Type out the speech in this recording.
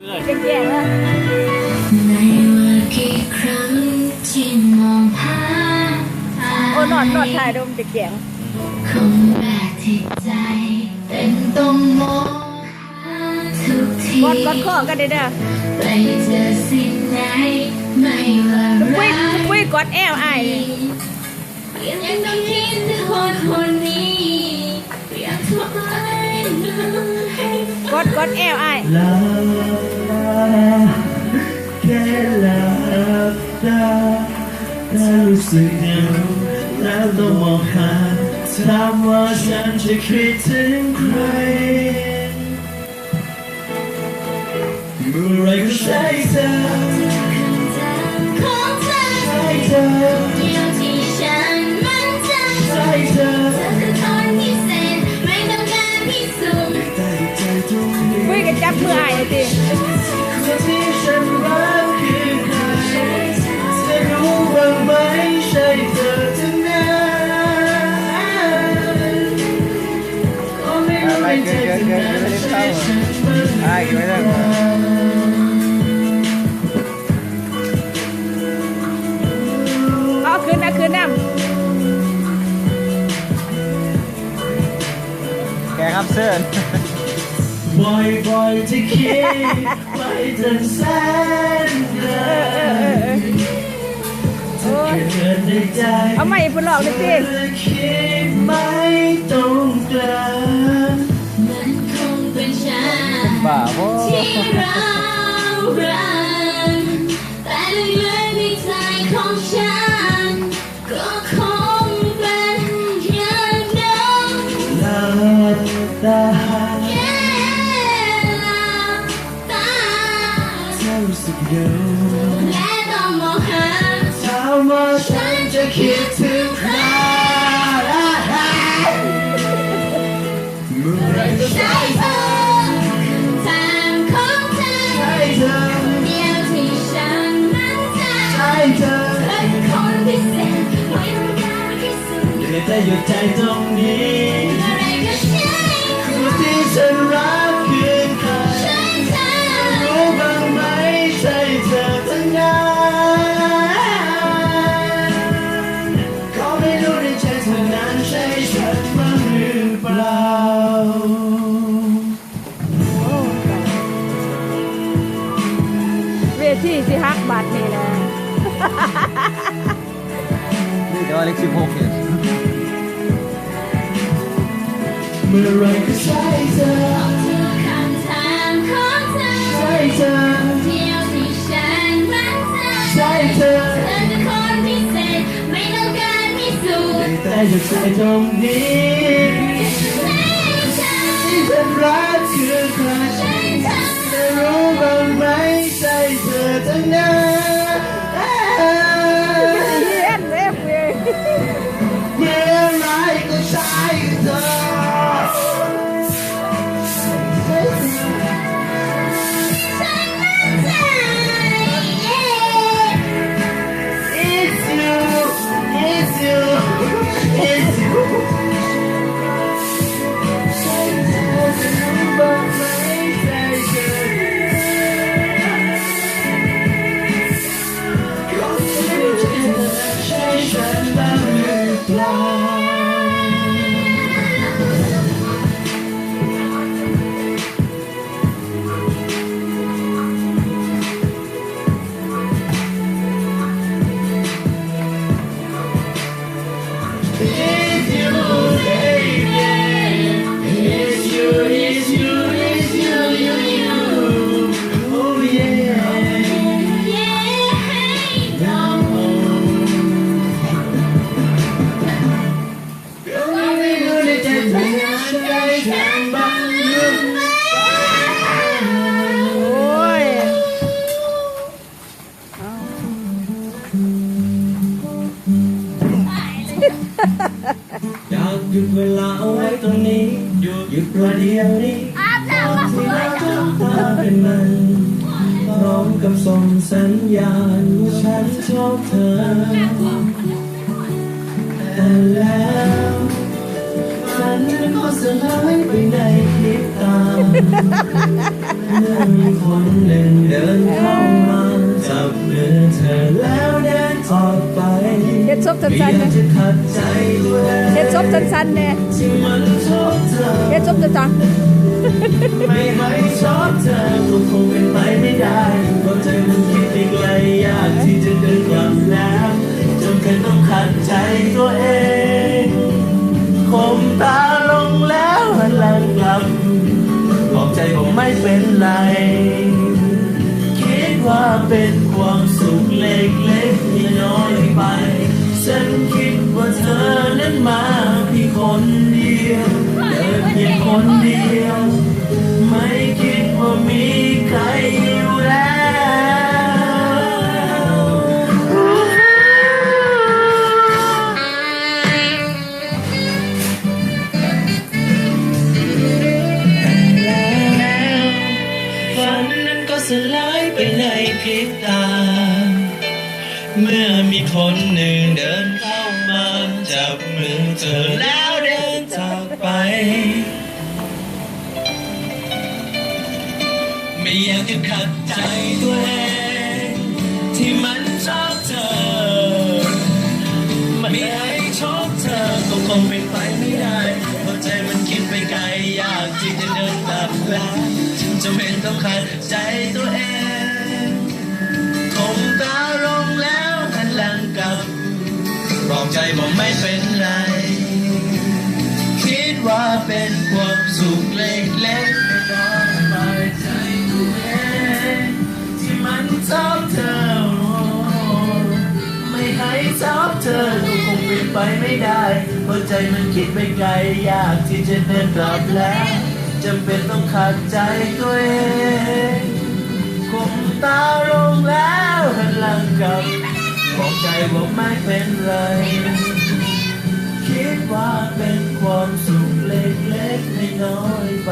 เจ๊ๆแล้วไม่ว่ากี่ครั้งที่มองผ่านโอ้นอนถ่ายดมเจ๊ๆคงแบกที่ใจเป็นต้องมองหาทุกทีกดข้อกันเด้อไปเจอสิ่งไหนไม่ว่ารักปุ้ยกดแอลไอยังต้องคิดถึงคนนี้อยากทำอะไรกดแอลไอแค่หลับตาถ้ารู้สึกเหงาแล้วต้องมองหาถามว่าฉันจะคิดถึงใครเมื่อไรก็ใช่เธอของเธอใช่เธอเดียวที่ฉันมั่นใจใช่เธอคือคนพิเศษไม่ต้องการพิสูจน์แต่ใจตรงนี้ปุ้ยก็จับมือไอ้เลยดิคนที่ฉันรักคือใครจะรู้บ้างไหมใช่เธอทั้งนั้นก็ไม่รู้ในใจจะนานใช่ฉันบ้างหรือเปล่าเอาคืนน้ำแกครับเสื้อบ่อยที่คิดไปจนแสนไกลเกิดในใจเอาใหม่พูดหลอกเลยสิคิดไม่ตรงกันมันคงเป็นฉันบ้าบ่ที่เรารักแต่ลึกๆในใจของฉันก็คงเป็นอย่างเดิมหลับตาแค่หลับตาถ้ารู้สึกเหงาและต้องมองหาถามว่าฉันจะคิดถึงใครเมื่อไรก็ใช่เธอทางของเธอใช่เธอเดียวที่ฉันมั่นใจใช่เธอเป็นคนพิเศษไม่ต้องการพิสูจน์อยู่ในใจหยุดใจตรงนี้อะไรก็ใช่คนที่ฉันรักคือใครใช่เธอรู้บ้างไหมใช่เธอทั้งนั้นก็ไม่รู้ในใจเธอนั้นใช่ฉันบ้างหรือเปล่าเวทีสิฮักบาทนี่แหละนี่แต่ว่าเล็ก16เนี่ยเมื่อไรก็ใช่เธอคำถามของเธอใช่เธอเดียวที่ฉันมั่นใจใช่เธอคือคนพิเศษไม่ต้องการพิสูจน์แต่อยู่ใจตรงนี้ที่ฉันรักคือใครจะรู้บ้างไหมใช่เธอทั้งนั้นเมื่อไรก็ใช่เธออยากหยุดเวลาเอาไว้ตรงนี้หยุดประเดี๋ยวนี้ที่เราจ้องตาเป็นมันพร้อมกับส่งสัญญาณว่าฉันชอบเธอแต่แล้ว ฝันก็สลายไปในพริบตาเมื่อมีคนหนึ่งเดินเข้ามาจับมือเธอแล้วเดินออกไป เฮ็ดซบ ไม่ สั้นๆ อยา นะ กจะขัดใจตัวเอง เฮ็ดซบสั้นๆเนี่ย ที่มันชอบเธอ เฮ็ดซบจัง ไม่ให้ชอบเธอก็คงเป็นไปไม่ได้เพราะเธอมันคิดไปไกลยากที่จะเดินกลับแล้วจนแค่ต้องขัดใจตัวเองคมตาลงแล้วหันหลังกลับบอกใจผมไม่เป็นไรคิดว่าเป็นความสุขเล็กๆที่น้อยไปฉันคิดว่าเธอนั้นมาเพียงคนเดียวเดินเพียงคนเดียวไม่คิดว่ามีใครอยู่แล้วฝันนั้นก็สลายไปในพริบตาเมื่อมีคนหนึ่งเดินเข้ามาจับมือเธอแล้วเดินจากไปไม่อยากจะขัดใจตัวเองที่มันชอบเธอไม่ให้ชอบเธอก็คงเป็นไปไม่ได้เพราะใจมันคิดไปไกลยากที่จะเดินกลับแล้วจำเป็นต้องขัดใจตัวเองคงตาลงแล้วหันหลังกลับบอกใจบอกไม่เป็นไรคิดว่าเป็นความสุขเล็กๆน้อยๆไปใจตัวเองที่มันชอบเธอไม่ให้ชอบเธอก็คงเป็นไปไม่ได้เพราะใจมันคิดไปไกลยากที่จะเดินกลับแล้วจำเป็นต้องขัดใจตัวเองคมตาลงแล้วหันหลังกลับบอกใจบอกไม่เป็นไรคิดว่าเป็นความสุขเล็กๆน้อยๆไป